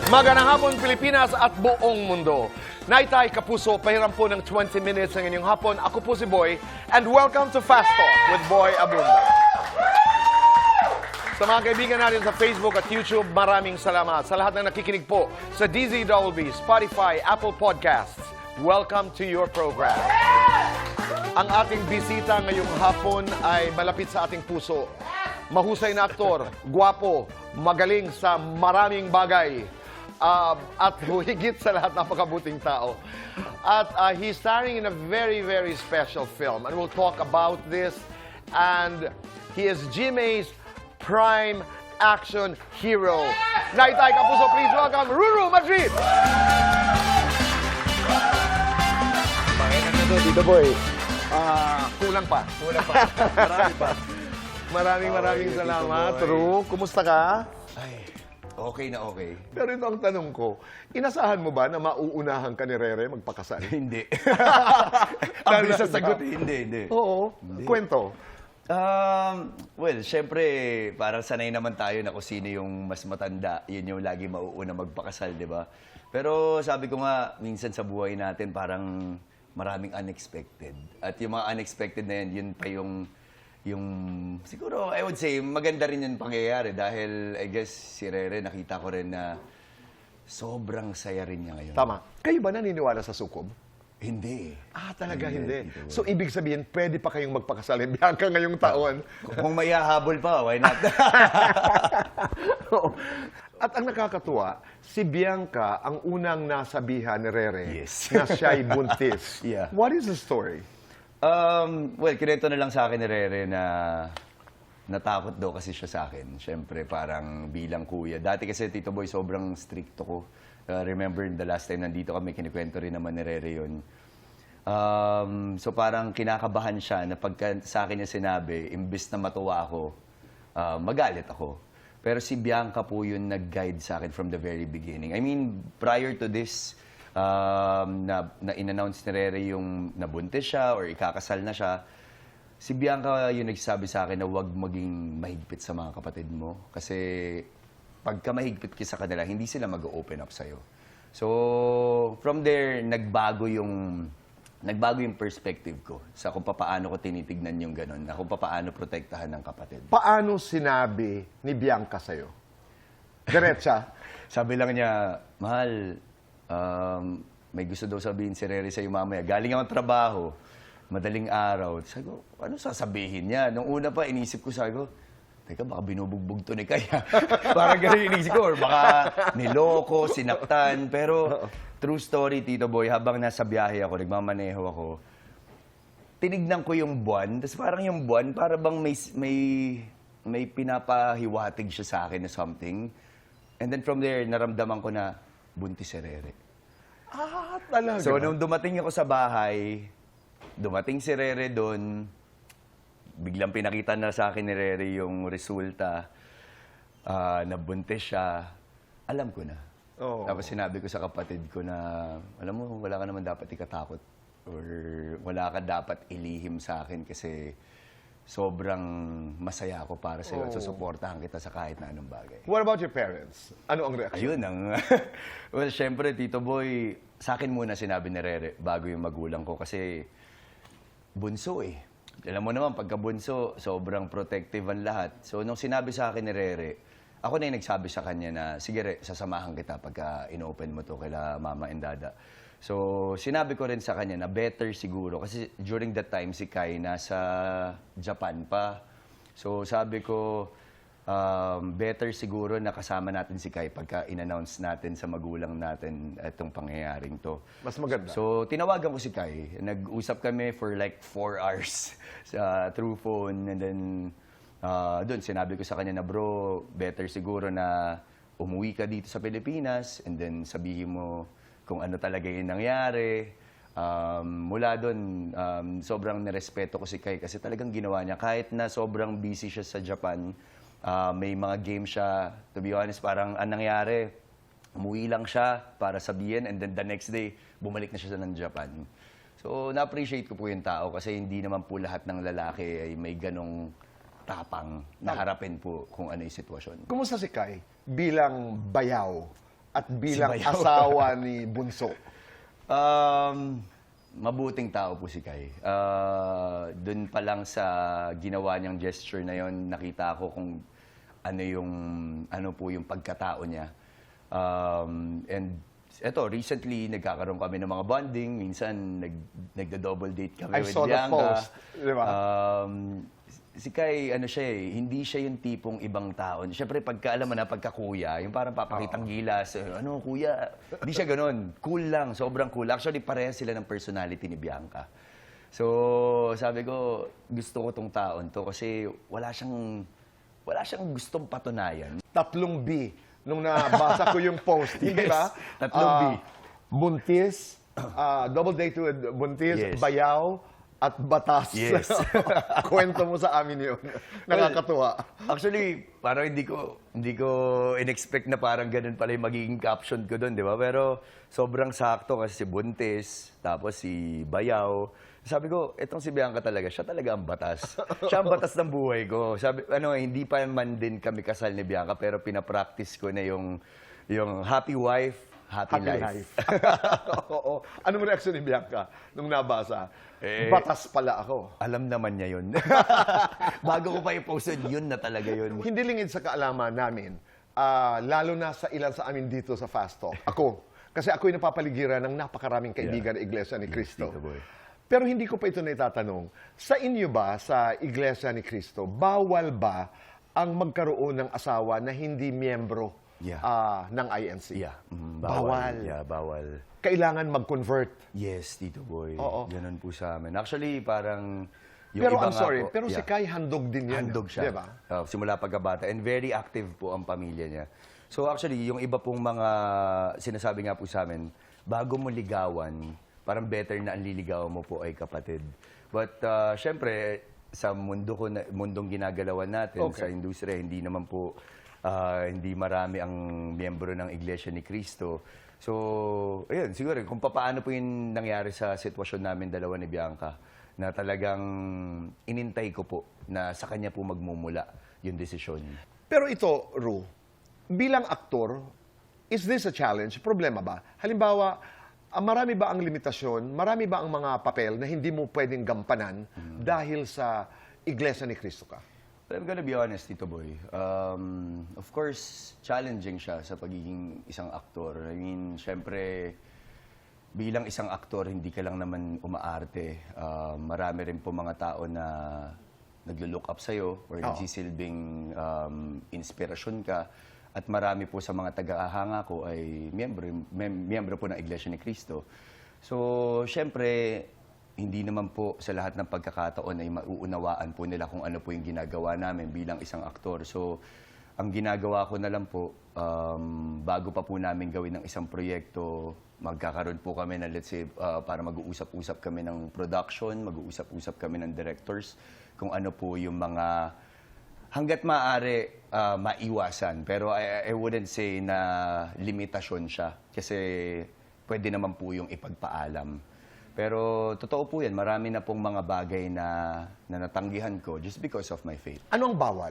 Magandang hapon Pilipinas at buong mundo. Naitay Kapuso, pahiram po ng 20 minutes ng inyong hapon. Ako po si Boy and welcome to Fast Talk with Boy Abunda. Sa mga kaibigan natin sa Facebook at YouTube, maraming salamat. Sa lahat na nakikinig po sa DZWB, Spotify, Apple Podcasts, welcome to your program. Ang ating bisita ngayong hapon ay malapit sa ating puso. Mahusay na aktor, gwapo, magaling sa maraming bagay. At higit sa lahat, napakabuting tao. At he's starring in a very, very special film. And we'll talk about this. And he is GMA's prime action hero. Naitay Kapuso, please welcome Ruru Madrid! Pakailan na to, Tito Boy. Kulang pa. Wala pa. Marami pa. Maraming Tito salamat. Boy. Ru, kumusta ka? Ay, okay na okay. Pero ito ang tanong ko, inasahan mo ba na mauunahan ka ni Rere magpakasal? Hindi. Ang bilis sa sagot, hindi. Oo. Kwento. Well, syempre, parang sanay naman tayo na kung sino yung mas matanda, yun yung lagi mauuna magpakasal, di ba? Pero sabi ko nga, minsan sa buhay natin, parang maraming unexpected. At yung mga unexpected na yan, yun pa yung siguro, I would say, maganda rin yung pangyayari dahil, I guess, si Rere, nakita ko rin na sobrang saya rin niya ngayon. Tama. Kayo ba naniniwala sa sukob? Hindi. Talaga hindi. Tito Boy. So, ibig sabihin, pwede pa kayong magpakasal ni Bianca ngayong taon. Kung may hahabol pa, why not? Oo. At ang nakakatuwa, si Bianca ang unang nasabihan ni Rere Yes. na siya'y buntis. Yeah. What is the story? Well, kinento na lang sa akin ni Rere na natakot daw kasi siya sa akin. Siyempre, parang bilang kuya. Dati kasi, Tito Boy, sobrang stricto ko. Remember, the last time nandito kami, kinikwento rin naman ni Rere yun. So parang kinakabahan siya na pagka sa akin niya sinabi, imbis na matuwa ako, magalit ako. Pero si Bianca po yun nag-guide sa akin from the very beginning. I mean, prior to this, na in-announce ni Rere yung nabuntis siya or ikakasal na siya, si Bianca yung nagsasabi sa akin na huwag maging mahigpit sa mga kapatid mo. Kasi pagka mahigpit ka sa kanila, hindi sila mag-open up sa'yo. So, from there, nagbago yung perspective ko sa kung paano ko tinitignan yung ganun, na kung paano protektahan ng kapatid. Paano sinabi ni Bianca sa'yo? Diretsa? Sabi lang niya, mahal, may gusto daw sabihin si Rere sa'yo mamaya. Galing akong trabaho, madaling araw. Sabi ko, ano sasabihin niya? Nung una pa, inisip ko, sabi ko, teka, baka binubugbog to ni Kaya. Parang ganun inisip ko, or baka niloko, sinaktan. Pero true story, Tito Boy, habang nasa biyahe ako, nagmamaneho ako, tinignan ko yung buwan, tapos parang yung buwan, para bang may pinapahiwatig siya sa akin na something. And then from there, naramdaman ko na buntis si Rere. Talaga? So, nung dumating ako sa bahay, dumating si Rere doon, biglang pinakita na sa akin ni Rere yung resulta, nabuntis siya, alam ko na. Oh. Tapos sinabi ko sa kapatid ko na, alam mo, wala ka naman dapat ikatakot or wala ka dapat ilihim sa akin kasi sobrang masaya ako para sa'yo at susuportahan kita sa kahit na anong bagay. What about your parents? Ano ang reaction? Ayun ang... well, syempre, Tito Boy, sa akin muna sinabi ni Rere bago yung magulang ko kasi bunso eh. Alam mo naman, pagka bunso, sobrang protective ang lahat. So, nung sinabi sa akin ni Rere, ako na yung nagsabi sa kanya na, sige Re, sasamahan kita pagka in-open mo to kila Mama and Dada. So, sinabi ko rin sa kanya na better siguro kasi during that time si Kai nasa Japan pa. So, sabi ko, better siguro na kasama natin si Kai pagka in-announce natin sa magulang natin itong pangyayaring to. Mas maganda. So, tinawagan ko si Kai. Nag-usap kami for like 4 hours through phone. And then, doon, sinabi ko sa kanya na, bro, better siguro na umuwi ka dito sa Pilipinas and then sabihin mo kung ano talaga yung nangyari. Mula doon, sobrang nirespeto ko si Kai kasi talagang ginawa niya. Kahit na sobrang busy siya sa Japan, may mga game siya. To be honest, parang ang nangyari, umuwi lang siya para sabihin and then the next day, bumalik na siya ng Japan. So, na-appreciate ko po yung tao kasi hindi naman po lahat ng lalaki ay may ganong tapang na harapin po kung ano yung sitwasyon. Kumusta si Kai bilang bayaw at bilang Bayaw. asawa ni Bunso? Mabuting tao po si Kai. Doon pa lang sa ginawa niyang gesture na yon, nakita ko kung ano po yung pagkatao niya. And eto, recently nagkakaroon kami ng mga bonding, minsan nagda-double date kami I with saw the Bianca. post, di ba? Si Kai, hindi siya yung tipong ibang tao. Siyempre, pagka alam mo na, pagka kuya, yung parang papakitang gilas, kuya, hindi siya ganun. Cool lang, sobrang cool. Actually, parehas sila ng personality ni Bianca. So, sabi ko, gusto ko tong taon to kasi wala siyang gustong patunayan. 3 B nung nabasa ko yung post, hindi Yes, ba? 3 B. Buntis, double date with Buntis, Yes. Bayaw, at Batas. Yes. Kwento mo sa amin yun. Nakakatuwa. Actually, parang hindi ko in-expect na parang ganun pala yung magiging caption ko doon, di ba? Pero sobrang sakto kasi si Buntis, tapos si Bayaw. Sabi ko, etong si Bianca talaga, siya talaga ang batas. Siya ang batas ng buhay ko. Sabi, hindi pa man din kami kasal ni Bianca, pero pinapractice ko na yung happy wife, happy life. Oo. Anong reaction ni Bianca nung nabasa? Eh, Batas pala ako. Alam naman niya yun. Bago ko pa i-post yun na talaga yun. Hindi lingid sa kaalaman namin, lalo na sa ilan sa amin dito sa Fast Talk. Ako. Kasi ako'y napapaligiran ng napakaraming kaibigan ng Iglesia ni Cristo. Tito Boy. Pero hindi ko pa ito naitatanong. Sa inyo ba, sa Iglesia ni Cristo, bawal ba ang magkaroon ng asawa na hindi miyembro ng INC? Yeah. Bawal. Yeah, bawal. Kailangan mag-convert. Yes, Tito Boy. Oo. Ganun po sa amin. Actually, parang yung Pero iba I'm nga sorry, po, pero si Kai handog din yan. handog siya. Diba? Simula pagkabata. And very active po ang pamilya niya. So actually, yung iba pong mga sinasabi nga po sa amin, bago mo ligawan, parang better na ang liligawan mo po ay kapatid. But syempre, sa mundong ginagalawan natin, Okay. sa industriya, hindi naman po, hindi marami ang miyembro ng Iglesia ni Cristo. So, ayun, siguro, kung paano po yung nangyari sa sitwasyon namin dalawa ni Bianca, na talagang inintay ko po na sa kanya po magmumula yung desisyon. Pero ito, Ru, bilang aktor, is this a challenge? Problema ba? Halimbawa, marami ba ang limitasyon? Marami ba ang mga papel na hindi mo pwedeng gampanan dahil sa Iglesia ni Cristo ka? But I'm gonna be honest, Tito Boy. Of course, challenging siya sa pagiging isang aktor. I mean, syempre, bilang isang aktor, hindi ka lang naman umaarte. Marami rin po mga tao na naglo-look up sa'yo or nagsisilbing inspirasyon ka. At marami po sa mga taga-ahanga ko ay miyembro po ng Iglesia ni Cristo. So, syempre, hindi naman po sa lahat ng pagkakataon ay mauunawaan po nila kung ano po yung ginagawa namin bilang isang aktor. So, ang ginagawa ko na lang po, bago pa po namin gawin ng isang proyekto, magkakaroon po kami na, let's say, para mag-uusap-usap kami ng production, mag-uusap-usap kami ng directors, kung ano po yung mga hanggat maaari maiwasan. Pero I wouldn't say na limitasyon siya kasi pwede naman po yung ipagpaalam. Pero totoo po yan, marami na pong mga bagay na natanggihan ko just because of my faith. Ano ang bawal?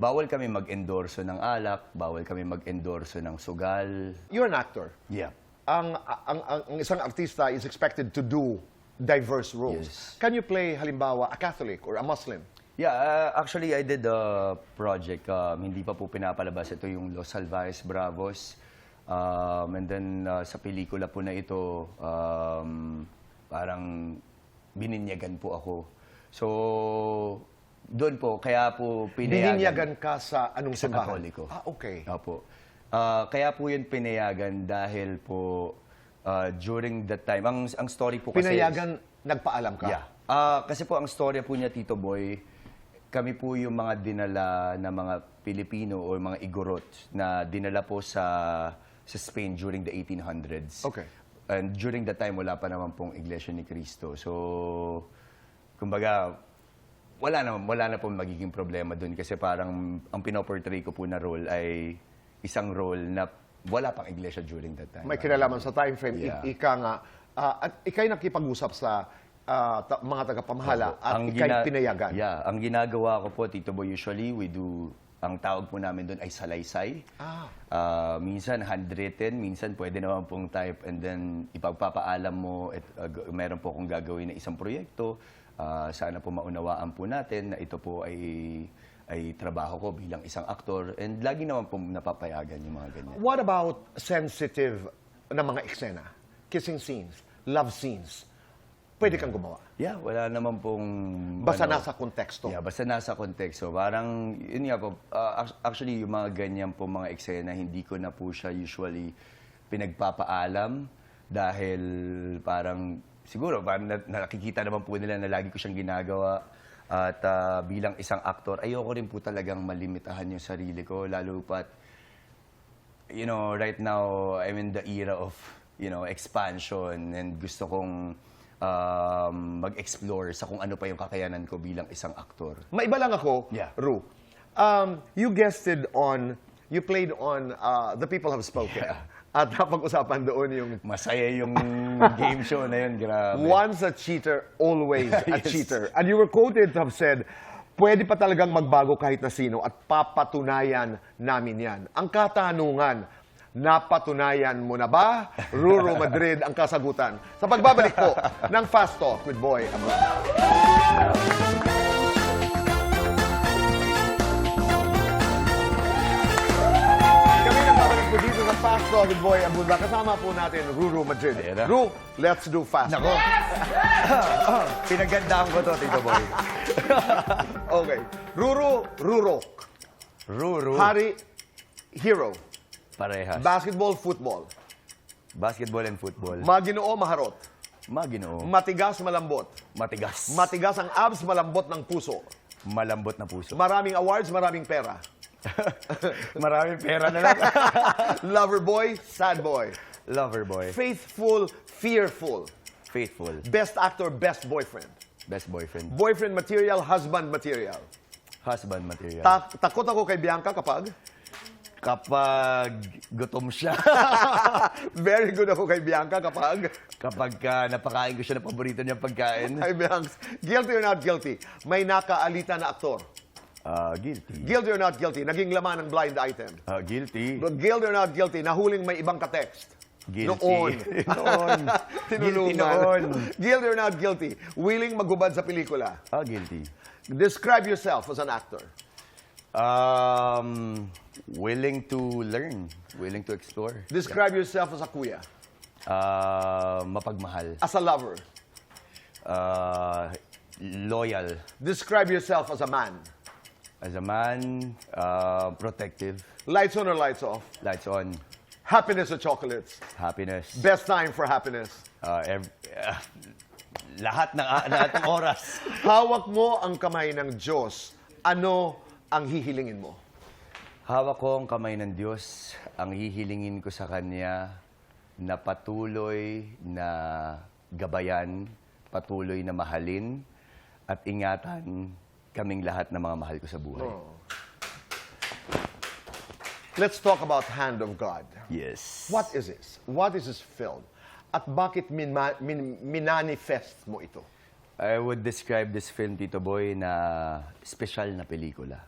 Bawal kami mag-endorso ng alak, bawal kami mag-endorso ng sugal. You're an actor. Yeah. Ang isang artista is expected to do diverse roles. Yes. Can you play, halimbawa, a Catholic or a Muslim? Yeah, actually I did a project, hindi pa po pinapalabas. Ito yung Los Salvajes Bravos. And then sa pelikula po na ito, parang bininyagan po ako. So, doon po, kaya po pinayagan. Bininyagan ka sa anong Sa simbahan? Katoliko. Okay. Opo. Kaya po yun pinayagan dahil po during that time, ang story po kasi... Pinayagan, nagpaalam ka? Yeah. Kasi po ang storya po niya, Tito Boy, kami po yung mga dinala na mga Pilipino o mga Igorot na dinala po sa Spain during the 1800s. Okay. And during that time, wala pa naman pong Iglesia ni Cristo. So, kumbaga, wala na pong magiging problema dun kasi parang ang pinoportray ko po na role ay isang role na wala pang Iglesia during that time. May kinalaman sa time frame. Yeah. Ika nga, at ikay nakipag-usap sa mga tagapamahala at ikay pinayagan. Yeah, ang ginagawa ko po, Tito Boy, usually we do Ang tawag po namin doon ay salaysay. Ah. Minsan handwritten, minsan pwede naman pong type, and then ipagpapaalam mo, meron po akong gagawin na isang proyekto. Sana po maunawaan po natin na ito po ay trabaho ko bilang isang aktor, and lagi naman po napapayagan yung mga ganyan. What about sensitive na mga eksena? Kissing scenes, love scenes. Pwede kang gumawa. Yeah, wala naman pong... Basta nasa konteksto. Yeah, basta nasa konteksto. Parang, yun nga po, actually, yung mga ganyan po mga eksena, hindi ko na po siya usually pinagpapaalam dahil parang, siguro, parang nakikita naman po nila na lagi ko siyang ginagawa. At bilang isang aktor, ayoko rin po talagang malimitahan yung sarili ko, lalo pat, right now, I'm in the era of, expansion, and gusto kong mag-explore sa kung ano pa yung kakayanan ko bilang isang aktor. Maiba lang ako, Yeah. Ru. You played on The People Have Spoken. Yeah. At napag-usapan doon yung Masaya yung game show na yun, grabe. once a cheater, always a Yes. cheater. And you were quoted to have said, pwede pa talagang magbago kahit na sino at papatunayan namin yan. Ang katanungan, napatunayan mo na ba? Ruru Madrid ang kasagutan. Sa pagbabalik po ng Fast Talk with Boy Abunda. Kami nagbabalik po dito sa Fast Talk with Boy Abunda. Kasama po natin Ruru Madrid. Ayan na. Ru, let's do Fast Nako. Pinagandaan ko to, Tito Boy. Okay. Ruro. Ruru. Hari, hero. Parehas. Basketball, football. Basketball and football. Maginoo, maharot. Maginoo. Matigas, malambot. Matigas. Matigas ang abs, malambot ng puso. Malambot na puso. Maraming awards, maraming pera. Maraming pera na lang. Lover boy, sad boy. Lover boy. Faithful, fearful. Faithful. Best actor, best boyfriend. Best boyfriend. Boyfriend material, husband material. Husband material. Takot ako kay Bianca kapag? Kapag gutom siya. Very good ako kay Bianca kapag? Kapag napakain ko siya ng paborito niyang pagkain. Ay, Bianca. Guilty or not guilty? May nakaalita na aktor. Guilty. Guilty or not guilty? Naging laman ng blind item. Guilty. But guilty or not guilty? Nahuling may ibang ka-text. Guilty. Noon. Noon. Guilty noon. Guilty or not guilty? Willing maghubad sa pelikula. Guilty. Describe yourself as an actor. Willing to learn. Willing to explore. Describe yourself as a kuya. Mapagmahal. As a lover. Loyal. Describe yourself as a man. As a man, protective. Lights on or lights off? Lights on. Happiness or chocolates? Happiness. Best time for happiness. Lahat ng oras. Hawak mo ang kamay ng Diyos. Ano ang hihilingin mo? Hawak ko ang kamay ng Diyos. Ang hihilingin ko sa Kanya na patuloy na gabayan, patuloy na mahalin, at ingatan kaming lahat ng mga mahal ko sa buhay. Let's talk about Hand of God. Yes. What is this? What is this film? At bakit minanifest mo ito? I would describe this film, Tito Boy, na special na pelikula.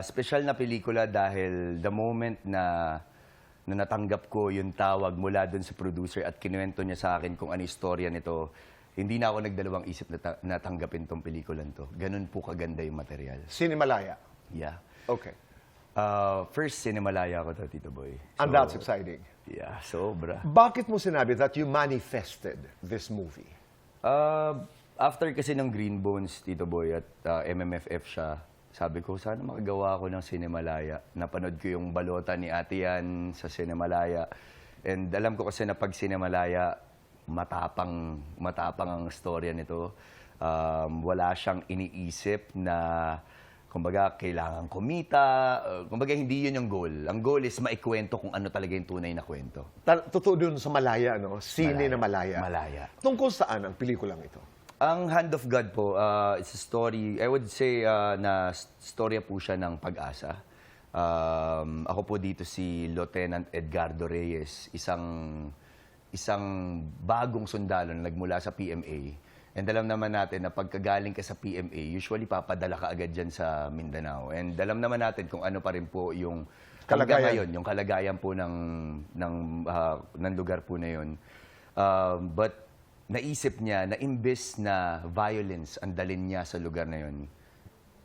Special na pelikula dahil the moment na natanggap ko yung tawag mula dun sa producer at kinuwento niya sa akin kung ano yung istorya nito, hindi na ako nagdalawang isip na tanggapin tong pelikulan to. Ganun po kaganda yung material. Cinemalaya. Yeah. Okay. First, Cinemalaya ko to, Tito Boy. And that's exciting. Yeah, sobra. Bakit mo sinabi that you manifested this movie? After kasi ng Green Bones, Tito Boy, at MMFF siya, sabi ko, sana makagawa ako ng Cinemalaya. Napanood ko yung balota ni Ate Yan sa Cinemalaya. And alam ko kasi na pag Cinemalaya, matapang ang storya nito. Wala siyang iniisip na, kumbaga, kailangan kumita. Kumbaga, hindi yun yung goal. Ang goal is maikwento kung ano talaga yung tunay na kwento. Totoo dun sa Malaya, no? Sine na Malaya. Malaya. Tungkol saan ang pelikulang ito? Ang Hand of God po, it's a story, I would say na storya po siya ng pag-asa. Ako po dito si Lieutenant Edgardo Reyes, isang bagong sundalo na nagmula sa PMA And alam naman natin na pagkagaling ka sa PMA, usually papadala ka agad dyan sa Mindanao. And alam naman natin kung ano pa rin po yung hanggang Kalagayan. ngayon, yung kalagayan po ng lugar po na yun. But naisip niya na imbes na violence ang dalin niya sa lugar na yun,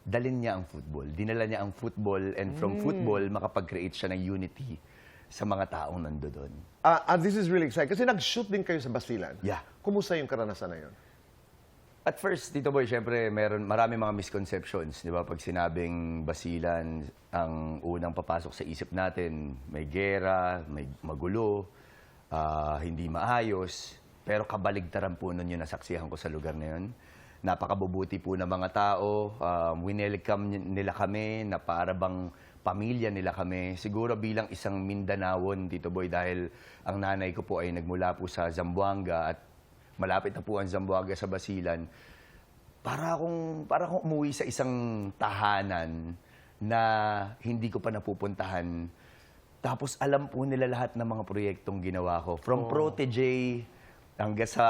dalin niya ang football. Dinala niya ang football and from football, makapag-create siya ng unity sa mga taong nandoon. And this is really exciting. Kasi nag-shoot din kayo sa Basilan. Yeah. Kumusta yung karanasan na yun? At first, Tito Boy, syempre, marami mga misconceptions. Di ba? Pag sinabing Basilan, ang unang papasok sa isip natin, may gera, may magulo, hindi maayos. Pero kabaligtaran po nun yung nasaksihan ko sa lugar na yun. Napakabubuti po ng mga tao. Winelcome nila kami na para bang pamilya nila kami. Siguro bilang isang Mindanawon, Tito Boy, dahil ang nanay ko po ay nagmula po sa Zamboanga at malapit na po ang Zamboanga sa Basilan. Para akong umuwi sa isang tahanan na hindi ko pa napupuntahan. Tapos alam po nila lahat ng mga proyektong ginawa ko. From Protege hanggang sa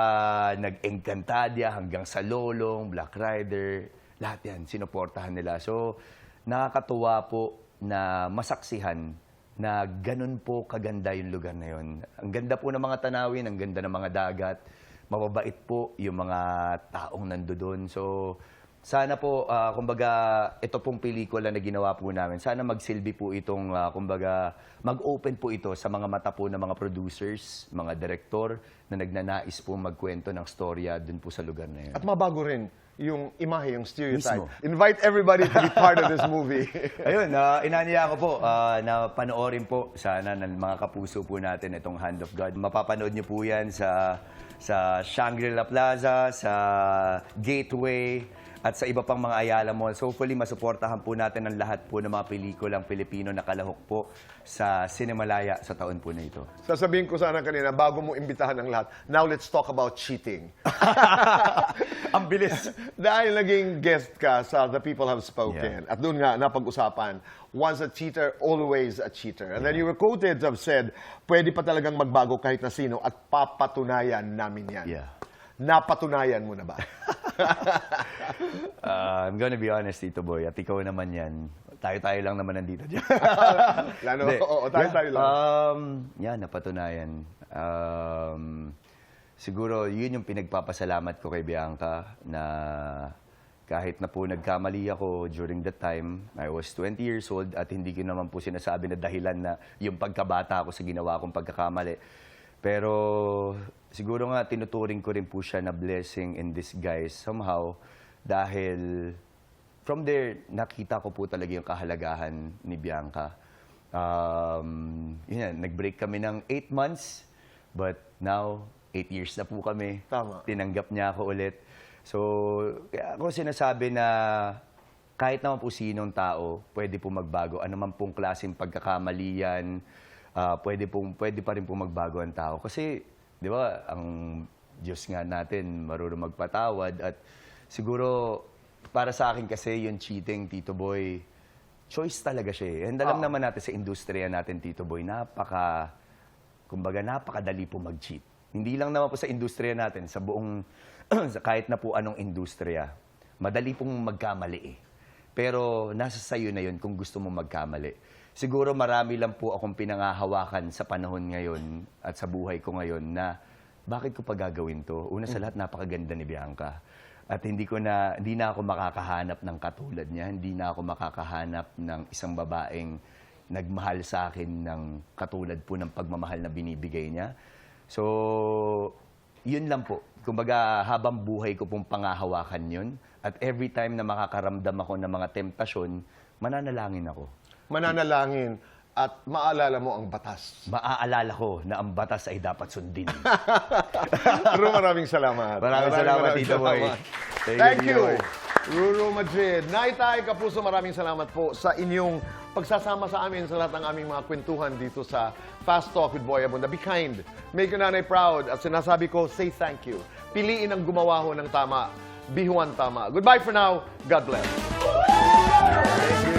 Nag-Encantadia, hanggang sa Lolong, Black Rider, lahat yan, sinuportahan nila. So, nakakatuwa po na masaksihan na ganun po kaganda yung lugar na yun. Ang ganda po ng mga tanawin, ang ganda ng mga dagat, mababait po yung mga taong nandoon. So, sana po, kumbaga, ito pong pelikula na ginawa po namin, sana magsilbi po itong, kumbaga, mag-open po ito sa mga mata po ng mga producers, mga direktor na nagnanais po magkwento ng storya dun po sa lugar na yun. At mabago rin yung imahe, yung stereotype. Mismo. Invite everybody to be part of this movie. Ayun, inaniya ko po na panoorin po sana ng mga kapuso po natin itong Hand of God. Mapapanood niyo po yan sa Shangri-La Plaza, sa Gateway, at sa iba pang mga Ayala Mall. So hopefully, masuportahan po natin ang lahat po ng mga pelikulang Pilipino na kalahok po sa Cinemalaya sa taon po na ito. Sasabihin ko sana kanina, bago mo imbitahan ang lahat, now let's talk about cheating. Ang bilis! Dahil naging guest ka sa The People Have Spoken, at doon nga napag-usapan, once a cheater, always a cheater. And then you were quoted to have said, pwede pa talagang magbago kahit na sino at papatunayan namin yan. Yeah. Napatunayan mo na ba? I'm gonna be honest, Tito Boy, at ikaw naman yan. Tayo-tayo lang naman nandito dyan. Lalo, Hindi. oo, tayo lang. Yan, napatunayan. Siguro, yun yung pinagpapasalamat ko kay Bianca na kahit na po nagkamali ako during that time, I was 20 years old at hindi ko naman po sinasabi na dahilan na yung pagkabata ko sa ginawa kong pagkakamali. Pero siguro nga tinuturing ko rin po siya na blessing in disguise somehow dahil from there, nakita ko po talaga yung kahalagahan ni Bianca. Yun yan, nag-break kami ng 8 months, but now, 8 years na po kami. Tama. Tinanggap niya ako ulit. So, kaya ako sinasabi na kahit naman po sinong tao, pwede po magbago. Ano man pong klaseng pagkakamali yan, pwede pa rin po magbago ang tao. Kasi, di ba, ang Diyos nga natin marunong magpatawad at siguro, para sa akin kasi yung cheating, Tito Boy, choice talaga siya eh. And alam naman natin sa industriya natin, Tito Boy, napakadali po mag-cheat. Hindi lang naman po sa industriya natin, sa buong, kahit na po anong industriya, madali pong magkamali eh. Pero nasa sayo na yun kung gusto mo magkamali. Siguro marami lang po akong pinangahawakan sa panahon ngayon at sa buhay ko ngayon na bakit ko pa gagawin to? Una sa lahat, napakaganda ni Bianca. At hindi na ako makakahanap ng katulad niya. Hindi na ako makakahanap ng isang babaeng nagmahal sa akin ng katulad po ng pagmamahal na binibigay niya. So, yun lang po. Kumbaga, habang buhay ko pong pangahawakan yun. At every time na makakaramdam ako ng mga temptasyon, mananalangin ako. Mananalangin at maalala mo ang batas. Maaalala ko na ang batas ay dapat sundin. Ruru, maraming salamat. Maraming salamat, Tito Boy. Thank you. Ruru Madrid. Naitay Kapuso, maraming salamat po sa inyong pagsasama sa amin sa lahat ng aming mga kwentuhan dito sa Fast Talk with Boy Abunda. Be kind. Make your nanay proud. At sinasabi ko, say thank you. Piliin ang gumawa ho ng tama. Bihuan tama. Goodbye for now. God bless. Thank you.